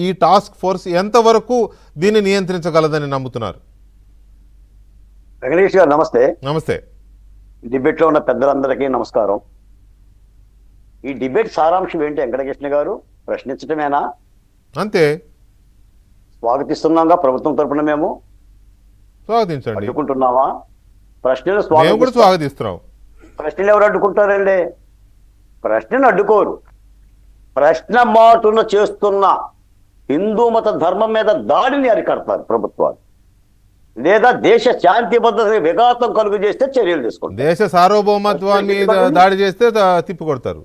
ఈ task force ఎంతవరకు దీన్ని నియంత్రించగలదని నమ్ముతున్నారు? వెంకటేష్ గారు నమస్తే. నమస్తే. డిబేట్ లో ఉన్న పెద్దలందరికీ నమస్కారం. ఈ డిబేట్ సారాంశం ఏంటి వెంకటకృష్ణ గారు? ప్రశ్నించటమేనా? అంతే. స్వాగతిస్తున్నాగా ప్రభుత్వం తరపున మేము స్వాగతించండి. అడ్డుకుంటున్నామా? ప్రశ్నలు స్వాగతిస్తున్నాం. ప్రశ్నలు ఎవరు అడ్డుకుంటారండి? ప్రశ్నను అడ్డుకోరు. ప్రశ్న మాటున చేస్తున్న హిందూ మత ధర్మం మీద దాడిని అరికడతారు ప్రభుత్వాలు, లేదా దేశ శాంతి భద్రతకి విఘాతం కలుగు చేస్తే చర్యలు తీసుకుంటారు. దేశ సార్వభౌమత్వాన్ని దాడి చేస్తే తిప్పికొడతారు.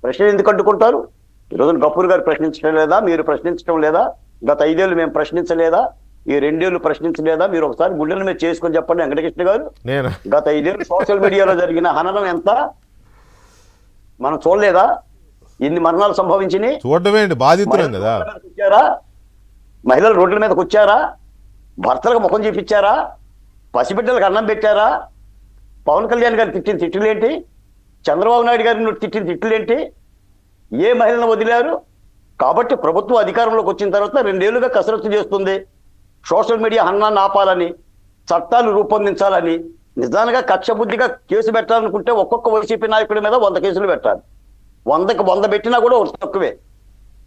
ప్రశ్న ఎందుకు అడ్డుకుంటారు? ఈరోజు గఫూర్ గారు ప్రశ్నించడం లేదా? మీరు ప్రశ్నించడం లేదా? గత 5 ఏళ్ళు మేము ప్రశ్నించలేదా? ఈ 2 ఏళ్ళు ప్రశ్నించలేదా? మీరు ఒకసారి గుండెల మీద చేసుకొని చెప్పండి వెంకటకృష్ణ గారు. గత 5 ఏళ్ళు సోషల్ మీడియాలో జరిగిన హననం ఎంత మనం చూడలేదా? ఎన్ని మరణాలు సంభవించినాయి చూడటమేంటి? బాధితులం కదా. మహిళలు రోడ్ల మీదకి వచ్చారా? భర్తలకు ముఖం చూపించారా? పసిబిడ్డలకు అన్నం పెట్టారా? పవన్ కళ్యాణ్ గారు తిట్టిన తిట్టులేంటి? చంద్రబాబు నాయుడు గారిని తిట్టిన తిట్టులేంటి? ఏ మహిళను వదిలారు? కాబట్టి ప్రభుత్వం అధికారంలోకి వచ్చిన తర్వాత 2 ఏళ్లుగా కసరత్తు చేస్తుంది. సోషల్ మీడియా హన్నాన్ని ఆపాలని, చట్టాలు రూపొందించాలని, నిజానికి కక్ష బుద్ధిగా కేసు పెట్టాలనుకుంటే ఒక్కొక్క వైసీపీ నాయకుడి మీద 100 కేసులు పెట్టాలి. 100కి 100 పెట్టినా కూడా తక్కువే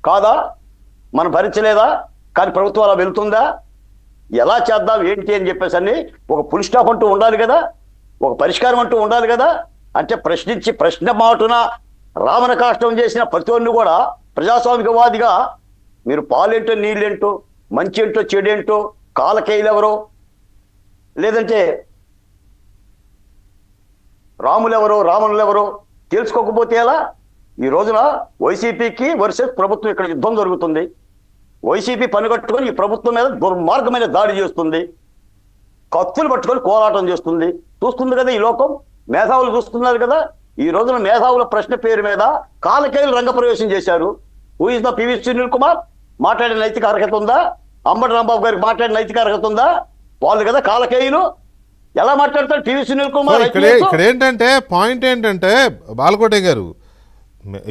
కాదా? మనం భరించలేదా? కానీ ప్రభుత్వం అలా వెళ్తుందా? ఎలా చేద్దాం ఏంటి అని చెప్పేసి అని ఒక ఫుల్ స్టాప్ అంటూ ఉండాలి కదా, ఒక పరిష్కారం అంటూ ఉండాలి కదా. అంటే ప్రశ్నించి ప్రశ్న మాటున రావణ కాష్టం చేసిన ప్రతి ఒక్కరిని కూడా ప్రజాస్వామికవాదిగా మీరు పాలేంటో నీళ్ళేంటో, మంచి ఏంటో చెడేంటో, కాలకేయులు ఎవరో, లేదంటే రాములెవరో రావణులెవరో తెలుసుకోకపోతే ఎలా? ఈ రోజున వైసీపీకి వర్సెస్ ప్రభుత్వం ఇక్కడ యుద్ధం జరుగుతుంది. వైసీపీ పనిగట్టుకొని ఈ ప్రభుత్వం మీద దుర్మార్గమైన దాడి చేస్తుంది, కత్తులు పట్టుకొని పోరాటం చేస్తుంది. చూస్తుంది కదా ఈ లోకం, మేధావులు చూస్తున్నారు కదా. ఈ రోజున మేధావుల ప్రశ్న పేరు మీద కాలకేయులు రంగప్రవేశం చేశారు. Who is the PV Sunil Kumar? మాట్లాడే నైతిక అర్హత ఉందా? అంబటి రాంబాబు గారికి మాట్లాడే నైతిక అర్హత ఉందా? వాళ్ళు కదా కాలకేయులు. ఎలా మాట్లాడతారు పివి సునీల్ కుమార్? ఇక్కడ ఏంటంటే పాయింట్ ఏంటంటే బాలకోటే గారు,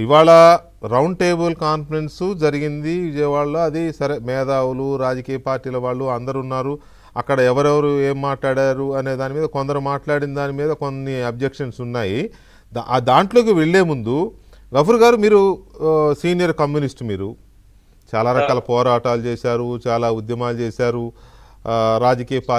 ఇవాళ రౌండ్ టేబుల్ కాన్ఫరెన్స్ జరిగింది విజయవాడలో. అది సరే, మేధావులు, రాజకీయ పార్టీల వాళ్ళు అందరు ఉన్నారు అక్కడ. ఎవరెవరు ఏం మాట్లాడారు అనే దాని మీద, కొందరు మాట్లాడిన దాని మీద కొన్ని అబ్జెక్షన్స్ ఉన్నాయి. దాంట్లోకి వెళ్లే ముందు గఫూర్ గారు, మీరు సీనియర్ కమ్యూనిస్ట్, మీరు చాలా రకాల పోరాటాలు చేశారు, చాలా ఉద్యమాలు చేశారు, రాజకీయ పార్టీ